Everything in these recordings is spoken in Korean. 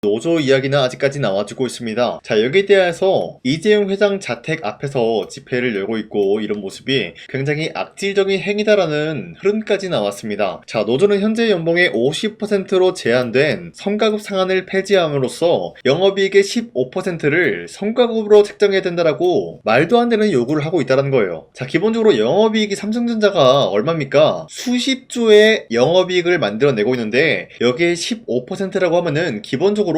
노조 이야기는 아직까지 나와주고 있습니다. 자, 여기에 대해서 이재용 회장 자택 앞에서 집회를 열고 있고 이런 모습이 굉장히 악질적인 행위다라는 흐름까지 나왔습니다. 자, 노조는 현재 연봉의 50%로 제한된 성과급 상한을 폐지함으로써 영업이익의 15%를 성과급으로 책정해야 된다라고 말도 안 되는 요구를 하고 있다는 거예요. 자, 기본적으로 영업이익이 삼성전자가 얼마입니까? 수십조의 영업이익을 만들어내고 있는데 여기에 15%라고 하면은 기본적으로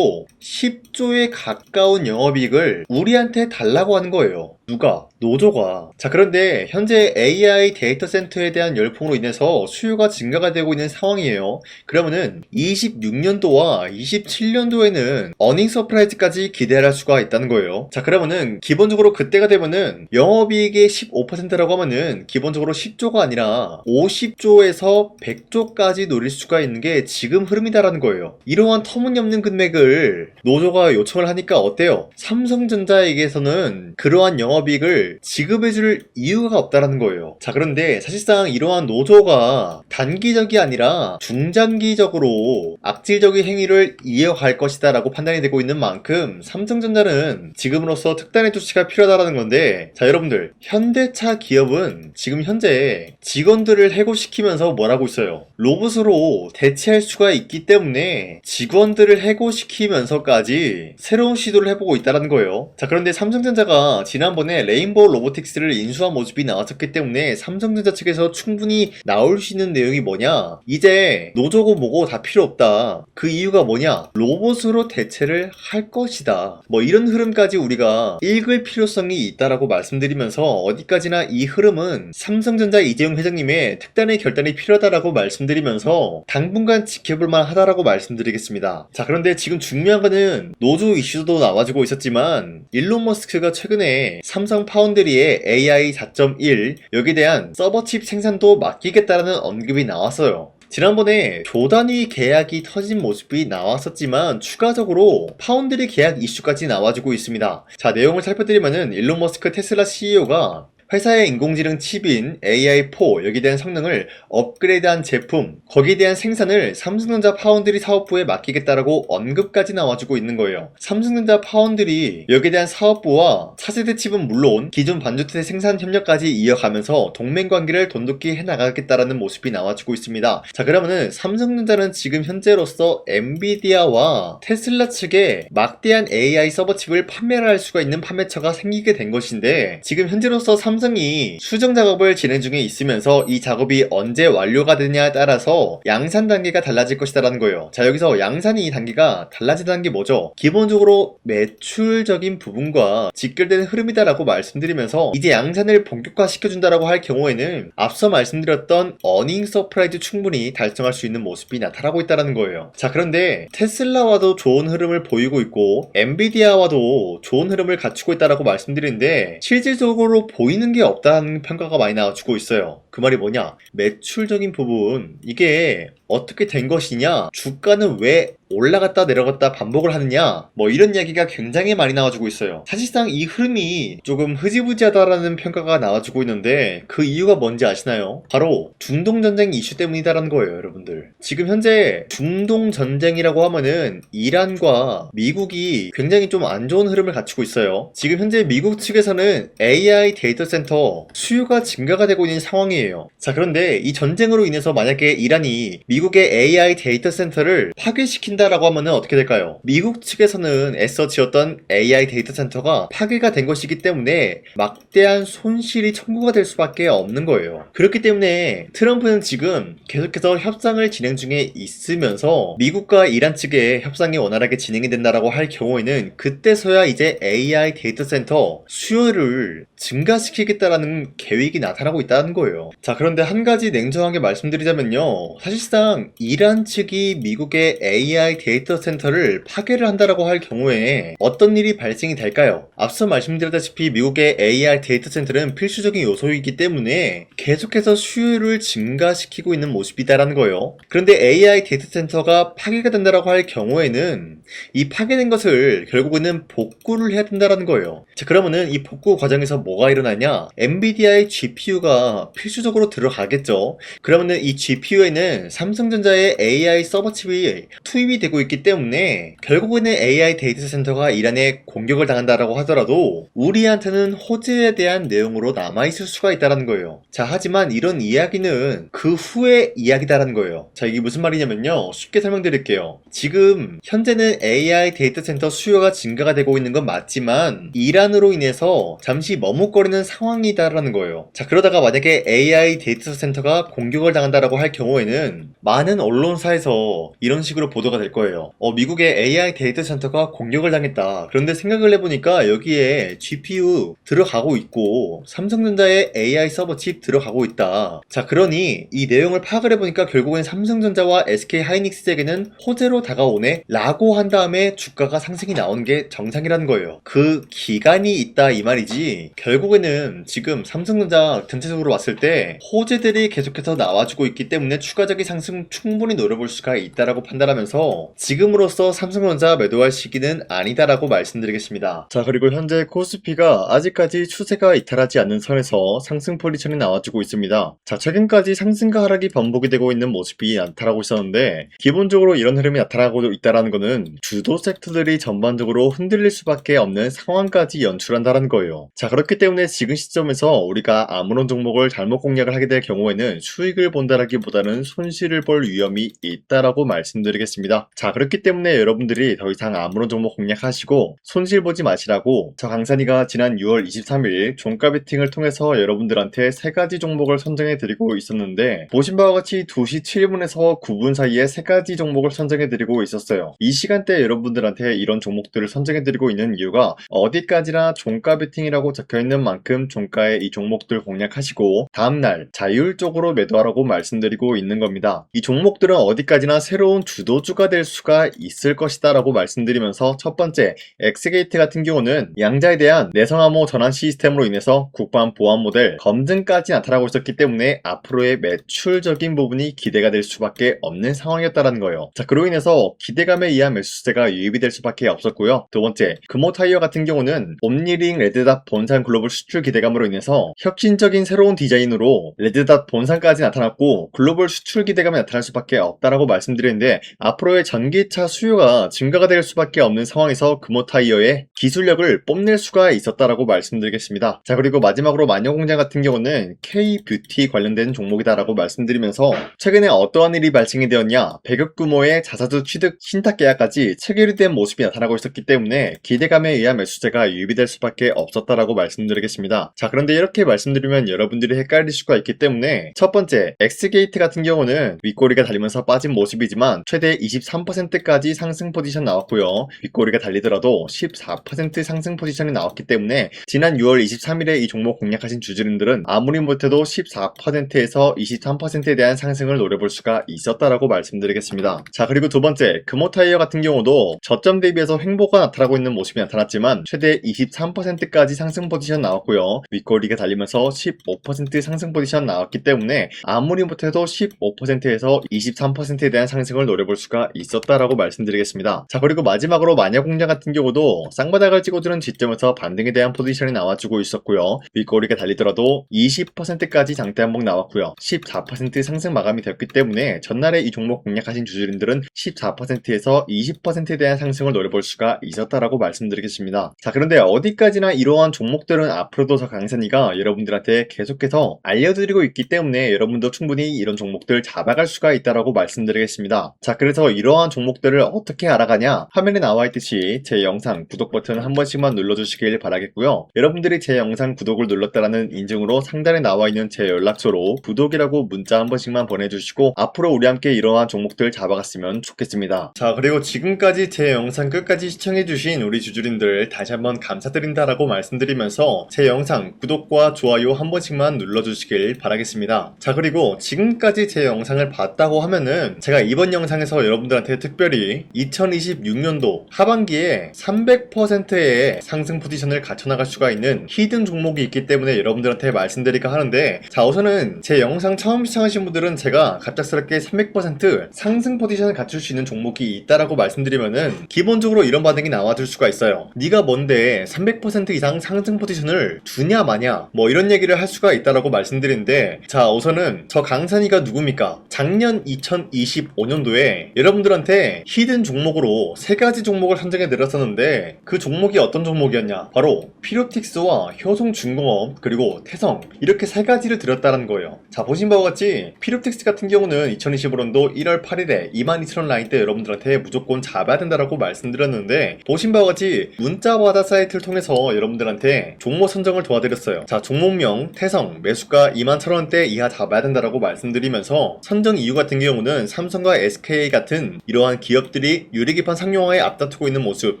10조에 가까운 영업이익을 우리한테 달라고 하는 거예요. 누가? 노조가. 자, 그런데 현재 AI 데이터 센터에 대한 열풍으로 인해서 수요가 증가가 되고 있는 상황이에요. 그러면은 26년도와 27년도에는 어닝 서프라이즈까지 기대할 수가 있다는 거예요. 자, 그러면은 기본적으로 그때가 되면은 영업이익의 15%라고 하면은 기본적으로 10조가 아니라 50조에서 100조까지 노릴 수가 있는 게 지금 흐름이다라는 거예요. 이러한 터무니없는 금액을 노조가 요청을 하니까 어때요? 삼성전자에게서는 그러한 영업이익을 지급해줄 이유가 없다라는 거예요. 자, 그런데 사실상 이러한 노조가 단기적이 아니라 중장기적으로 악질적인 행위를 이어갈 것이다 라고 판단이 되고 있는 만큼 삼성전자는 지금으로서 특단의 조치가 필요하다는 건데, 자, 여러분들, 현대차 기업은 지금 현재 직원들을 해고시키면서 뭘 하고 있어요? 로봇으로 대체할 수가 있기 때문에 직원들을 해고시키면서까지 새로운 시도를 해보고 있다는 거예요. 자, 그런데 삼성전자가 지난번에 레인보우 로보틱스를 인수한 모습이 나왔었기 때문에 삼성전자 측에서 충분히 나올 수 있는 내용이 뭐냐? 이제 노조고 뭐고 다 필요 없다. 그 이유가 뭐냐? 로봇으로 대체를 할 것이다. 뭐 이런 흐름까지 우리가 읽을 필요성이 있다라고 말씀드리면서 어디까지나 이 흐름은 삼성전자 이재용 회장님의 특단의 결단이 필요하다라고 말씀드리면서 당분간 지켜볼만 하다라고 말씀드리겠습니다. 자, 그런데 지금 중요한 거는 노조 이슈도 나와주고 있었지만 일론 머스크가 최근에 삼성 파운드리의 AI 4.1 여기에 대한 서버칩 생산도 맡기겠다라는 언급이 나왔어요. 지난번에 조단위 계약이 터진 모습이 나왔었지만 추가적으로 파운드리 계약 이슈까지 나와주고 있습니다. 자, 내용을 살펴드리면은 일론 머스크 테슬라 CEO가 회사의 인공지능 칩인 AI4 여기에 대한 성능을 업그레이드한 제품, 거기에 대한 생산을 삼성전자 파운드리 사업부에 맡기겠다라고 언급까지 나와주고 있는 거예요. 삼성전자 파운드리 여기에 대한 사업부와 차세대 칩은 물론 기존 반도체 생산 협력까지 이어가면서 동맹관계를 돈독히 해나가겠다라는 모습이 나와주고 있습니다. 자, 그러면은 삼성전자는 지금 현재로서 엔비디아와 테슬라 측에 막대한 AI 서버칩을 판매를 할 수가 있는 판매처가 생기게 된 것인데, 지금 현재로서 삼성이 수정 작업을 진행 중에 있으면서 이 작업이 언제 완료가 되냐에 따라서 양산 단계가 달라질 것이다라는 거예요. 자, 여기서 양산이 단계가 달라진다는 게 뭐죠? 기본적으로 매출적인 부분과 직결되는 흐름이다라고 말씀드리면서 이제 양산을 본격화 시켜준다라고 할 경우에는 앞서 말씀드렸던 어닝 서프라이즈 충분히 달성할 수 있는 모습이 나타나고 있다는 거예요. 자, 그런데 테슬라와도 좋은 흐름을 보이고 있고 엔비디아와도 좋은 흐름을 갖추고 있다라고 말씀드리는데 실질적으로 보이는 게 없다는 평가가 많이 나와주고 있어요. 그 말이 뭐냐? 매출적인 부분, 이게 어떻게 된 것이냐? 주가는 왜 올라갔다 내려갔다 반복을 하느냐? 뭐 이런 이야기가 굉장히 많이 나와주고 있어요. 사실상 이 흐름이 조금 흐지부지하다라는 평가가 나와주고 있는데 그 이유가 뭔지 아시나요? 바로 중동전쟁 이슈 때문이다라는 거예요, 여러분들. 지금 현재 중동전쟁이라고 하면은 이란과 미국이 굉장히 좀 안 좋은 흐름을 갖추고 있어요. 지금 현재 미국 측에서는 AI 데이터 센터 수요가 증가가 되고 있는 상황이에요. 자, 그런데 이 전쟁으로 인해서 만약에 이란이 미국의 AI 데이터 센터를 파괴시킨다라고 하면은 어떻게 될까요? 미국 측에서는 애써 지었던 AI 데이터 센터가 파괴가 된 것이기 때문에 막대한 손실이 청구가 될 수밖에 없는 거예요. 그렇기 때문에 트럼프는 지금 계속해서 협상을 진행 중에 있으면서 미국과 이란 측의 협상이 원활하게 진행이 된다라고 할 경우에는 그때서야 이제 AI 데이터 센터 수요를 증가시키겠다라는 계획이 나타나고 있다는 거예요. 자, 그런데 한 가지 냉정하게 말씀드리자면요, 사실상 이란 측이 미국의 AI 데이터 센터를 파괴를 한다라고 할 경우에 어떤 일이 발생이 될까요? 앞서 말씀드렸다시피 미국의 AI 데이터 센터는 필수적인 요소이기 때문에 계속해서 수요를 증가시키고 있는 모습이다라는 거예요. 그런데 AI 데이터 센터가 파괴가 된다라고 할 경우에는 이 파괴된 것을 결국에는 복구를 해야 된다라는 거예요. 자, 그러면은 이 복구 과정에서 뭐가 일어나냐? 엔비디아의 GPU가 필수적으로 들어가겠죠. 그러면은 이 GPU에는 삼성 삼성전자의 AI 서버 칩이 투입이 되고 있기 때문에 결국에는 AI 데이터 센터가 이란에 공격을 당한다라고 하더라도 우리한테는 호재에 대한 내용으로 남아있을 수가 있다는 거예요. 자, 하지만 이런 이야기는 그 후의 이야기다라는 거예요. 자, 이게 무슨 말이냐면요, 쉽게 설명드릴게요. 지금 현재는 AI 데이터 센터 수요가 증가가 되고 있는 건 맞지만 이란으로 인해서 잠시 머뭇거리는 상황이다라는 거예요. 자, 그러다가 만약에 AI 데이터 센터가 공격을 당한다라고 할 경우에는 많은 언론사에서 이런 식으로 보도가 될 거예요. 미국의 AI 데이터 센터가 공격을 당했다. 그런데 생각을 해보니까 여기에 GPU 들어가고 있고 삼성전자의 AI 서버 칩 들어가고 있다. 자, 그러니 이 내용을 파악을 해보니까 결국엔 삼성전자와 SK 하이닉스에게는 호재로 다가오네 라고 한 다음에 주가가 상승이 나오는 게 정상이라는 거예요. 그 기간이 있다 이 말이지, 결국에는 지금 삼성전자 전체적으로 봤을 때 호재들이 계속해서 나와주고 있기 때문에 추가적인 상승 충분히 노려볼 수가 있다라고 판단하면서 지금으로서 삼성전자 매도할 시기는 아니다라고 말씀드리겠습니다. 자, 그리고 현재 코스피가 아직까지 추세가 이탈하지 않는 선에서 상승 포지션이 나와주고 있습니다. 자, 최근까지 상승과 하락이 반복이 되고 있는 모습이 나타나고 있었는데 기본적으로 이런 흐름이 나타나고 있다는 것은 주도 섹터들이 전반적으로 흔들릴 수밖에 없는 상황까지 연출한다는 거예요. 자, 그렇기 때문에 지금 시점에서 우리가 아무런 종목을 잘못 공략을 하게 될 경우에는 수익을 본다라기보다는 손실을 볼 위험이 있다라고 말씀드리겠습니다. 자, 그렇기 때문에 여러분들이 더 이상 아무런 종목 공략하시고 손실 보지 마시라고 저 강산이가 지난 6월 23일 종가 베팅을 통해서 여러분들한테 3가지 종목을 선정해 드리고 있었는데 보신 바와 같이 2시 7분에서 9분 사이에 3가지 종목을 선정해 드리고 있었어요. 이 시간대에 여러분들한테 이런 종목들을 선정해 드리고 있는 이유가 어디까지나 종가 베팅이라고 적혀 있는 만큼 종가에 이 종목들 공략하시고 다음날 자율적으로 매도하라고 말씀드리고 있는 겁니다. 이 종목들은 어디까지나 새로운 주도주가 될 수가 있을 것이다 라고 말씀드리면서, 첫 번째 엑스게이트 같은 경우는 양자에 대한 내성암호 전환 시스템으로 인해서 국방 보안 모델 검증까지 나타나고 있었기 때문에 앞으로의 매출적인 부분이 기대가 될 수밖에 없는 상황이었다는 거예요. 자, 그로 인해서 기대감에 의한 매수세가 유입이 될 수밖에 없었고요. 두 번째, 금호타이어 같은 경우는 옴니링 레드닷 본산 글로벌 수출 기대감으로 인해서 혁신적인 새로운 디자인으로 레드닷 본산까지 나타났고 글로벌 수출 기대감이 나타날 수밖에 없다라고 말씀드리는데, 앞으로의 전기차 수요가 증가가 될 수밖에 없는 상황에서 금호타이어의 기술력을 뽐낼 수가 있었다라고 말씀드리겠습니다. 자, 그리고 마지막으로 마녀공장 같은 경우는 K-뷰티 관련된 종목이다라고 말씀드리면서 최근에 어떠한 일이 발생이 되었냐, 100억 규모의 자사주 취득 신탁 계약까지 체결된 모습이 나타나고 있었기 때문에 기대감에 의한 매수세가 유입이 될 수밖에 없었다라고 말씀드리겠습니다. 자, 그런데 이렇게 말씀드리면 여러분들이 헷갈릴 수가 있기 때문에, 첫 번째 엑스게이트 같은 경우는 윗꼬리가 달리면서 빠진 모습이지만 최대 23%까지 상승 포지션 나왔고요. 윗꼬리가 달리더라도 14% 상승 포지션이 나왔기 때문에 지난 6월 23일에 이 종목 공략하신 주주님들은 아무리 못해도 14%에서 23%에 대한 상승을 노려볼 수가 있었다라고 말씀드리겠습니다. 자, 그리고 두 번째 금호타이어 같은 경우도 저점 대비해서 횡보가 나타나고 있는 모습이 나타났지만 최대 23%까지 상승 포지션 나왔고요. 윗꼬리가 달리면서 15% 상승 포지션 나왔기 때문에 아무리 못해도 15%에서 23%에 대한 상승을 노려볼 수가 있었다라고 말씀드리겠습니다. 자, 그리고 마지막으로 마녀공장 같은 경우도 쌍바닥을 찍어주는 지점에서 반등에 대한 포지션이 나와주고 있었고요. 윗꼬리가 달리더라도 20%까지 장대 한봉 나왔고요. 14% 상승 마감이 되었기 때문에 전날에 이 종목 공략하신 주주님들은 14%에서 20%에 대한 상승을 노려볼 수가 있었다라고 말씀드리겠습니다. 자, 그런데 어디까지나 이러한 종목들은 앞으로도 저 강산이가 여러분들한테 계속해서 알려드리고 있기 때문에 여러분도 충분히 이런 종목들 잡아갈 수가 있다라고 말씀드리겠습니다. 자, 그래서 이러한 종목들을 어떻게 알아가냐, 화면에 나와 있듯이 제 영상 구독 버튼 한 번씩만 눌러주시길 바라겠고요. 여러분들이 제 영상 구독을 눌렀다라는 인증으로 상단에 나와 있는 제 연락처로 구독이라고 문자 한 번씩만 보내주시고 앞으로 우리 함께 이러한 종목들 잡아갔으면 좋겠습니다. 자, 그리고 지금까지 제 영상 끝까지 시청해주신 우리 주주님들 다시 한번 감사드린다라고 말씀드리면서 제 영상 구독과 좋아요 한 번씩만 눌러주시길 바라겠습니다. 자, 그리고 지금까지 제 영상을 봤다고 하면은 제가 이번 영상에서 여러분들한테 특별히 2026년도 하반기에 300%의 상승 포지션을 갖춰나갈 수가 있는 히든 종목이 있기 때문에 여러분들한테 말씀드릴까 하는데, 자, 우선은 제 영상 처음 시청하신 분들은 제가 갑작스럽게 300% 상승 포지션을 갖출 수 있는 종목이 있다라고 말씀드리면은 기본적으로 이런 반응이 나와줄 수가 있어요. 네가 뭔데 300% 이상 상승 포지션을 주냐 마냐 뭐 이런 얘기를 할 수가 있다라고 말씀드리는데, 자, 우선은 저 강산이가 누굽니까? 작년 2025년도에 여러분들한테 히든 종목으로 3가지 종목을 선정해 드렸었는데 그 종목이 어떤 종목이었냐? 바로 피로틱스와 효성중공업 그리고 태성 이렇게 3가지를 드렸다는 거예요. 자, 보신 바와 같이 피로틱스 같은 경우는 2025년도 1월 8일에 22,000원 라인 때 여러분들한테 무조건 잡아야 된다라고 말씀드렸는데 보신 바와 같이 문자바다 사이트를 통해서 여러분들한테 종목 선정을 도와드렸어요. 자, 종목명 태성 매수가 21,000원대 이하 잡아야 된다라고 말씀드리면서 선정 이유 같은 경우는 삼성과 SK 같은 이러한 기업들이 유리기판 상용화에 앞다투고 있는 모습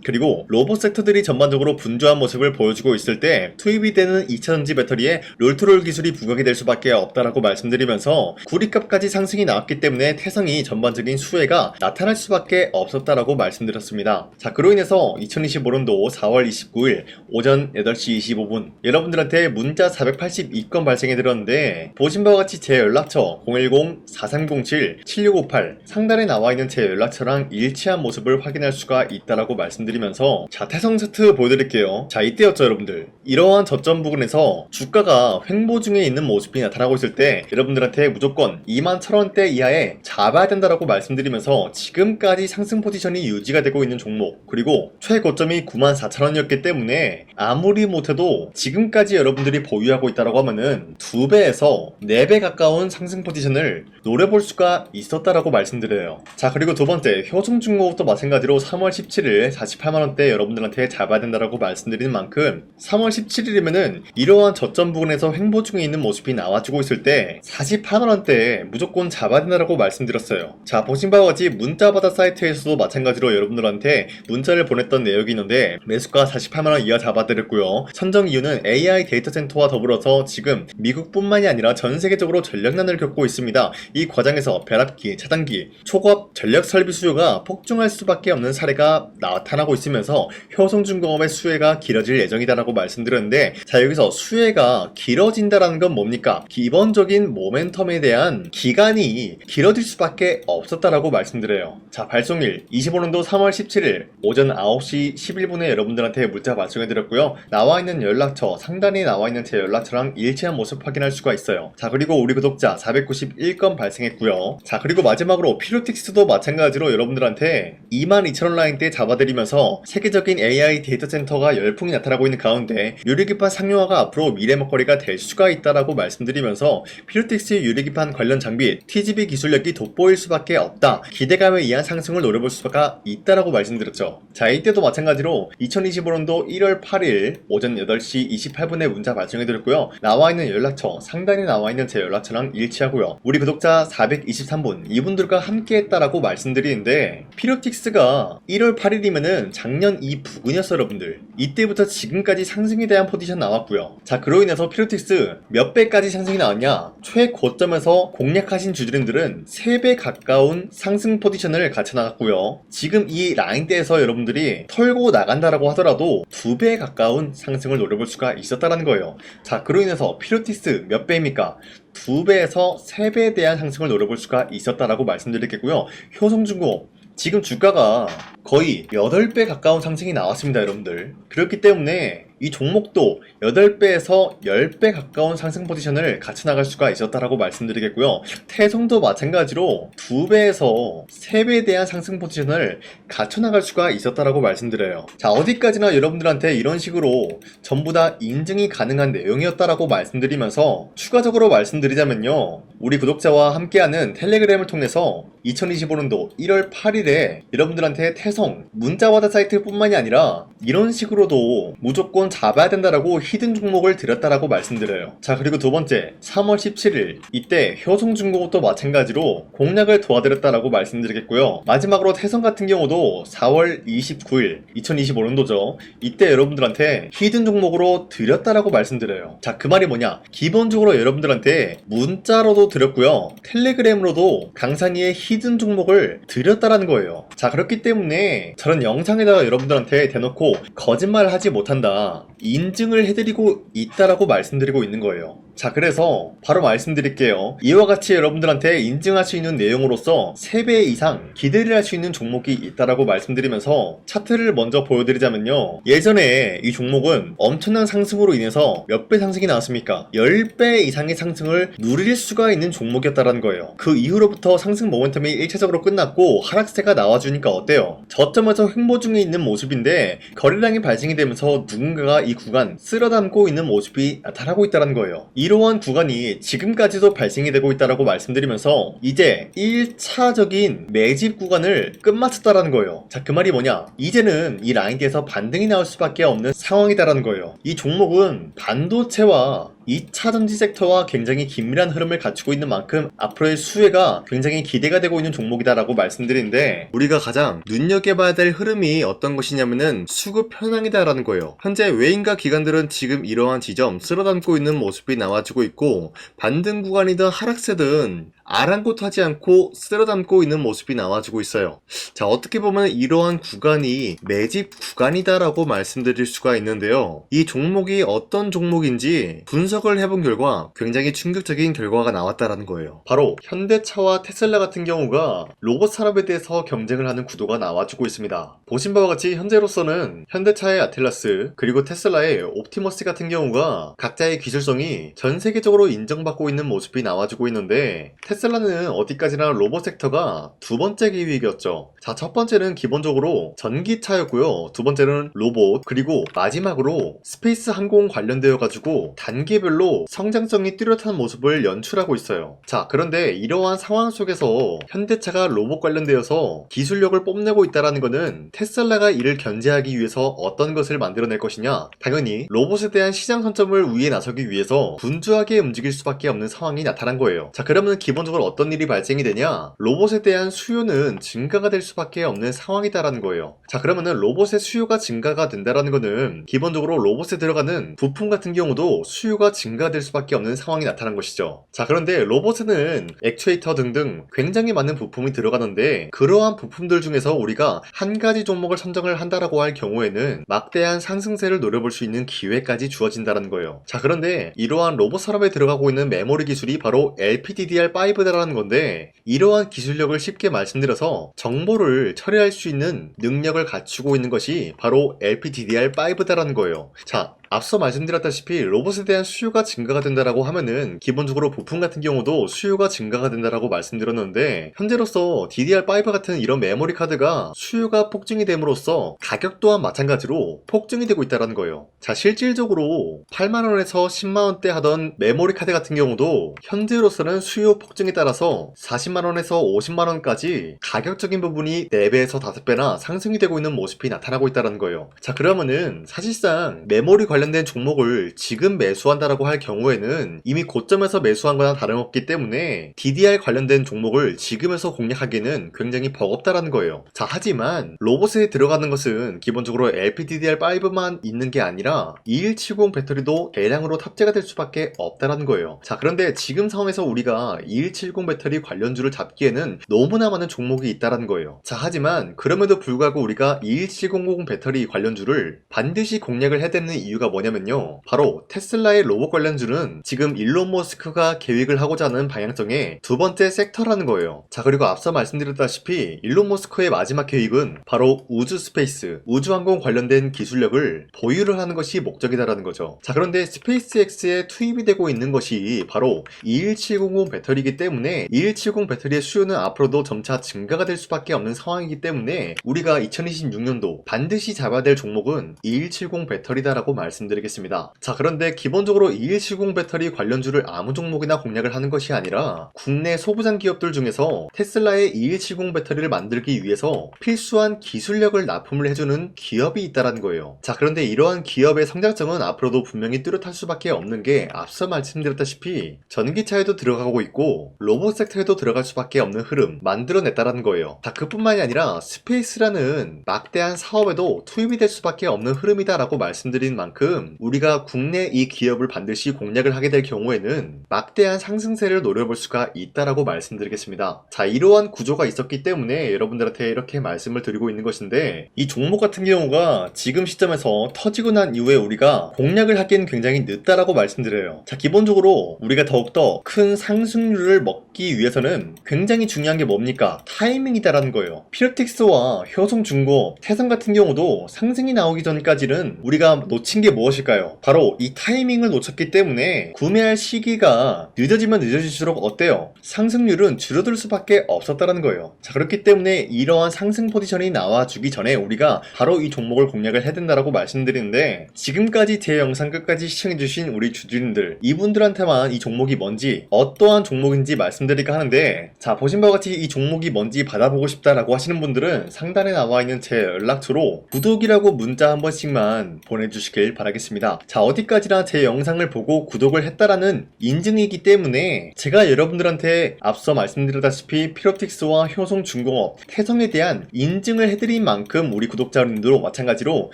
그리고 로봇 섹터들이 전반적으로 분주한 모습을 보여주고 있을 때 투입이 되는 2차전지 배터리에 롤트롤 기술이 부각이 될 수밖에 없다라고 말씀드리면서 구리값까지 상승이 나왔기 때문에 태성이 전반적인 수혜가 나타날 수밖에 없었다라고 말씀드렸습니다. 자, 그로 인해서 2025년도 4월 29일 오전 8시 25분 여러분들한테 문자 482건 발생해 드렸는데 보신 바와 같이 제 연락처 010-4307-7658 상단에 나와 있는 제 연락처랑 일치한 모습을 확인할 수가 있다라고 말씀드리면서 자, 태성 세트 보여드릴게요. 자, 이때였죠 여러분들. 이러한 저점 부근에서 주가가 횡보 중에 있는 모습이 나타나고 있을 때 여러분들한테 무조건 21,000원대 이하에 잡아야 된다라고 말씀드리면서 지금까지 상승 포지션이 유지가 되고 있는 종목 그리고 최고점이 94,000원이었기 때문에 아무리 못해도 지금까지 여러분들이 보유하고 있다라고 하면은 2배에서 4배 가까운 상승 포지션을 노려볼 수가 있었다라고 말씀드려요. 자, 그리고 두 번째 효성중공업도 마찬가지로 3월 17일 48만원대 여러분들한테 잡아야 된다라고 말씀드리는 만큼 3월 17일이면은 이러한 저점 부근에서 횡보 중에 있는 모습이 나와주고 있을 때 48만원대에 무조건 잡아야 된다라고 말씀드렸어요. 자, 보신 바와 같이 문자바다 사이트에서도 마찬가지로 여러분들한테 문자를 보냈던 내역이 있는데 매수가 48만원 이하 잡아드렸고요. 선정 이유는 AI 데이터 센터와 더불어서 지금 미국뿐만이 아니라 전 세계적으로 전력난을 겪고 있습니다. 이 과정에서 벼락기, 차단기, 초고압 전력 설비 수요가 폭증할 수밖에 없는 사례가 나타나고 있으면서 효성중공업의 수혜가 길어질 예정이다라고 말씀드렸는데 자, 여기서 수혜가 길어진다라는 건 뭡니까? 기본적인 모멘텀에 대한 기간이 길어질 수밖에 없었다라고 말씀드려요. 자, 발송일 25년도 3월 17일 오전 9시 11분에 여러분들한테 문자 발송해드렸고요. 나와있는 연락처 상단에 나와있는 제 연락처랑 일치한 모습 확인할 수가 있어요. 자, 그리고 우리 구독자 491건 발생했고요. 자, 그리고 마지막으로 피로틱스도 마찬가지로 여러분들한테 22,000원 라인 때 잡아드리면서 세계적인 AI 데이터 센터가 열풍이 나타나고 있는 가운데 유리기판 상용화가 앞으로 미래 먹거리가 될 수가 있다라고 말씀드리면서 피로틱스 유리기판 관련 장비 TGV 기술력이 돋보일 수밖에 없다. 기대감에 의한 상승을 노려볼 수가 있다라고 말씀드렸죠. 자, 이때도 마찬가지로 2025년도 1월 8일 오전 8시 28분에 문자 발송해드렸고요. 나와있는 연락처 상단에 나와있는 제 연락처랑 일치하고요. 우리 구독자 423분 이분들과 함께 했다라고 말씀드리는데 피로틱스가 1월 8일이면은 작년 이 부근이었어요 여러분들. 이때부터 지금까지 상승에 대한 포지션 나왔고요. 자, 그로 인해서 피로틱스 몇 배까지 상승이 나왔냐? 최고점에서 공략하신 주주님들은 3배 가까운 상승 포지션을 갖춰 나갔고요. 지금 이 라인대에서 여러분들이 털고 나간다라고 하더라도 2배 가까운 상승을 노려볼 수가 있었다는 거예요. 자, 그로 인해서 피로틱스 몇 배입니까? 2배에서 3배에 대한 상승을 노려볼 수가 있었다라고 말씀드리겠고요. 효성중공업 지금 주가가 거의 8배 가까운 상승이 나왔습니다 여러분들. 그렇기 때문에 이 종목도 8배에서 10배 가까운 상승 포지션을 같이 나갈 수가 있었다라고 말씀드리겠고요. 태성도 마찬가지로 2배에서 3배에 대한 상승 포지션을 갖춰 나갈 수가 있었다라고 말씀드려요. 자, 어디까지나 여러분들한테 이런 식으로 전부 다 인증이 가능한 내용이었다라고 말씀드리면서 추가적으로 말씀드리자면요. 우리 구독자와 함께하는 텔레그램을 통해서 2025년도 1월 8일에 여러분들한테 태성 문자와다 사이트 뿐만이 아니라 이런 식으로도 무조건 잡아야 된다라고 히든 종목을 드렸다라고 말씀드려요. 자, 그리고 두 번째 3월 17일 이때 효성중공업도 마찬가지로 공략을 도와드렸다라고 말씀드리겠고요. 마지막으로 태성 같은 경우도 4월 29일 2025년도죠. 이때 여러분들한테 히든 종목으로 드렸다라고 말씀드려요. 자, 그 말이 뭐냐? 기본적으로 여러분들한테 문자로도 드렸고요. 텔레그램으로도 강산이의 히든 종목을 드렸다라는 거예요. 자, 그렇기 때문에 저런 영상에다가 여러분들한테 대놓고 거짓말을 하지 못한다 인증을 해드리고 있다라고 말씀드리고 있는 거예요. 자, 그래서 바로 말씀드릴게요. 이와 같이 여러분들한테 인증할 수 있는 내용으로서 3배 이상 기대를 할 수 있는 종목이 있다라고 말씀드리면서 차트를 먼저 보여드리자면요. 예전에 이 종목은 엄청난 상승으로 인해서 몇 배 상승이 나왔습니까? 10배 이상의 상승을 누릴 수가 있는 종목이었다라는 거예요. 그 이후로부터 상승 모멘텀이 일차적으로 끝났고 하락세가 나와주니까 어때요? 저점에서 횡보 중에 있는 모습인데 거래량이 발생이 되면서 누군가가 이 구간 쓸어담고 있는 모습이 나타나고 있다는 거예요. 이러한 구간이 지금까지도 발생이 되고 있다라고 말씀드리면서 이제 1차적인 매집 구간을 끝마쳤다라는 거예요. 자, 그 말이 뭐냐? 이제는 이 라인대에서 반등이 나올 수밖에 없는 상황이다라는 거예요. 이 종목은 반도체와 2차 전지 섹터와 굉장히 긴밀한 흐름을 갖추고 있는 만큼 앞으로의 수혜가 굉장히 기대가 되고 있는 종목이다라고 말씀드리는데, 우리가 가장 눈여겨봐야 될 흐름이 어떤 것이냐면은 수급 현황이다라는 거예요. 현재 외인과 기관들은 지금 이러한 지점 쓸어담고 있는 모습이 나와주고 있고, 반등 구간이든 하락세든 아랑곳하지 않고 쓸어담고 있는 모습이 나와주고 있어요. 자, 어떻게 보면 이러한 구간이 매집 구간이다라고 말씀드릴 수가 있는데요. 이 종목이 어떤 종목인지 분석을 해본 결과 굉장히 충격적인 결과가 나왔다라는 거예요. 바로 현대차와 테슬라 같은 경우가 로봇 산업에 대해서 경쟁을 하는 구도가 나와주고 있습니다. 보신 바와 같이 현재로서는 현대차의 아틀라스 그리고 테슬라의 옵티머스 같은 경우가 각자의 기술성이 전 세계적으로 인정받고 있는 모습이 나와주고 있는데, 테슬라는 어디까지나 로봇 섹터가 두 번째 기획이었죠. 자, 첫 번째는 기본적으로 전기차였고요. 두 번째는 로봇, 그리고 마지막으로 스페이스 항공 관련되어 가지고 단계별로 성장성이 뚜렷한 모습을 연출하고 있어요. 자, 그런데 이러한 상황 속에서 현대차가 로봇 관련되어서 기술력을 뽐내고 있다는 것은 테슬라가 이를 견제하기 위해서 어떤 것을 만들어낼 것이냐? 당연히 로봇에 대한 시장 선점을 위해 나서기 위해서 분주하게 움직일 수밖에 없는 상황이 나타난 거예요. 자, 그러면 기본적으로 어떤 일이 발생이 되냐? 로봇에 대한 수요는 증가가 될 수밖에 없는 상황이다라는 거예요. 자, 그러면은 로봇의 수요가 증가가 된다라는 거는 기본적으로 로봇에 들어가는 부품 같은 경우도 수요가 증가될 수밖에 없는 상황이 나타난 것이죠. 자, 그런데 로봇에는 액추에이터 등등 굉장히 많은 부품이 들어가는데, 그러한 부품들 중에서 우리가 한 가지 종목을 선정을 한다라고 할 경우에는 막대한 상승세를 노려볼 수 있는 기회까지 주어진다는 거예요. 자, 그런데 이러한 로봇 산업에 들어가고 있는 메모리 기술이 바로 LPDDR5다라는 건데, 이러한 기술력을 쉽게 말씀드려서 정보를 처리할 수 있는 능력을 갖추고 있는 것이 바로 LPDDR5다라는 거예요. 자, 앞서 말씀드렸다시피 로봇에 대한 수요가 증가가 된다라고 하면은 기본적으로 부품 같은 경우도 수요가 증가가 된다라고 말씀드렸는데, 현재로서 DDR5 같은 이런 메모리 카드가 수요가 폭증이 됨으로써 가격 또한 마찬가지로 폭증이 되고 있다는 거예요. 자, 실질적으로 8만원에서 10만원대 하던 메모리 카드 같은 경우도 현재로서는 수요 폭증에 따라서 40만원에서 50만원까지 가격적인 부분이 4배에서 5배나 상승이 되고 있는 모습이 나타나고 있다는 거예요. 자, 그러면은 사실상 메모리 관련된 종목을 지금 매수한다라고 할 경우에는 이미 고점에서 매수한 거나 다름없기 때문에 DDR 관련된 종목을 지금에서 공략하기는 굉장히 버겁다라는 거예요. 자, 하지만 로봇에 들어가는 것은 기본적으로 LPDDR5만 있는 게 아니라 2170 배터리도 대량으로 탑재가 될 수밖에 없다라는 거예요. 자, 그런데 지금 상황에서 우리가 2170 배터리 관련주를 잡기에는 너무나 많은 종목이 있다라는 거예요. 자, 하지만 그럼에도 불구하고 우리가 2170 배터리 관련주를 반드시 공략을 해야 되는 이유가 뭐냐면요, 바로 테슬라의 로봇 관련주는 지금 일론 머스크가 계획을 하고자 하는 방향성의 두 번째 섹터라는 거예요. 자, 그리고 앞서 말씀드렸다시피 일론 머스크의 마지막 계획은 바로 우주 스페이스, 우주항공 관련된 기술력을 보유를 하는 것이 목적이다라는 거죠. 자, 그런데 스페이스X에 투입이 되고 있는 것이 바로 21700 배터리이기 때문에 2170 배터리의 수요는 앞으로도 점차 증가가 될 수밖에 없는 상황이기 때문에 우리가 2026년도 반드시 잡아야 될 종목은 2170 배터리다라고 말씀드리겠습니다. 자, 그런데 기본적으로 2170 배터리 관련주를 아무 종목이나 공략을 하는 것이 아니라 국내 소부장 기업들 중에서 테슬라의 2170 배터리를 만들기 위해서 필수한 기술력을 납품을 해주는 기업이 있다는 거예요. 자, 그런데 이러한 기업의 성장성은 앞으로도 분명히 뚜렷할 수밖에 없는 게 앞서 말씀드렸다시피 전기차에도 들어가고 있고 로봇 섹터에도 들어갈 수밖에 없는 흐름 만들어냈다는 거예요. 자, 그뿐만이 아니라 스페이스라는 막대한 사업에도 투입이 될 수밖에 없는 흐름이다라고 말씀드린 만큼 만큼 우리가 국내 이 기업을 반드시 공략을 하게 될 경우에는 막대한 상승세를 노려볼 수가 있다라고 말씀드리겠습니다. 자, 이러한 구조가 있었기 때문에 여러분들한테 이렇게 말씀을 드리고 있는 것인데, 이 종목 같은 경우가 지금 시점에서 터지고 난 이후에 우리가 공략을 하기엔 굉장히 늦다라고 말씀드려요. 자, 기본적으로 우리가 더욱더 큰 상승률을 먹기 위해서는 굉장히 중요한 게 뭡니까? 타이밍이다라는 거예요. 피어틱스와 효성중공업, 태성 같은 경우도 상승이 나오기 전까지는 우리가 놓친 게 무엇일까요? 바로 이 타이밍을 놓쳤기 때문에 구매할 시기가 늦어지면 늦어질수록 어때요? 상승률은 줄어들 수밖에 없었다는 거예요. 자, 그렇기 때문에 이러한 상승 포지션이 나와주기 전에 우리가 바로 이 종목을 공략을 해야 된다라고 말씀드리는데, 지금까지 제 영상 끝까지 시청해주신 우리 주주님들, 이분들한테만 이 종목이 뭔지, 어떠한 종목인지 말씀드릴까 하는데, 자, 보신 바와 같이 이 종목이 뭔지 받아보고 싶다라고 하시는 분들은 상단에 나와 있는 제 연락처로 구독이라고 문자 한 번씩만 보내주시길 바라겠습니다. 자, 어디까지나 제 영상을 보고 구독을 했다라는 인증이기 때문에 제가 여러분들한테 앞서 말씀드렸다시피 피로틱스와 효성중공업, 태성에 대한 인증을 해드린 만큼 우리 구독자님들도 마찬가지로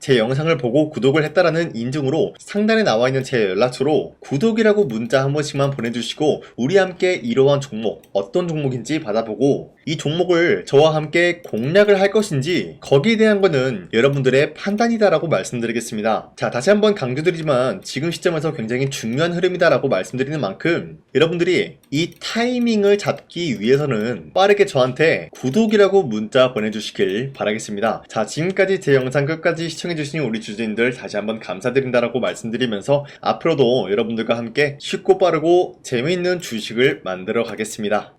제 영상을 보고 구독을 했다라는 인증으로 상단에 나와 있는 제 연락처로 구독이라고 문자 한 번씩만 보내주시고 우리 함께 이러한 종목, 어떤 종목인지 받아보고 이 종목을 저와 함께 공략을 할 것인지 거기에 대한 거는 여러분들의 판단이다라고 말씀드리겠습니다. 자, 다시 한번 강조드리지만 지금 시점에서 굉장히 중요한 흐름이다라고 말씀드리는 만큼 여러분들이 이 타이밍을 잡기 위해서는 빠르게 저한테 구독이라고 문자 보내주시길 바라겠습니다. 자, 지금까지 제 영상 끝까지 시청해주신 우리 주주님들 다시 한번 감사드린다라고 말씀드리면서 앞으로도 여러분들과 함께 쉽고 빠르고 재미있는 주식을 만들어 가겠습니다.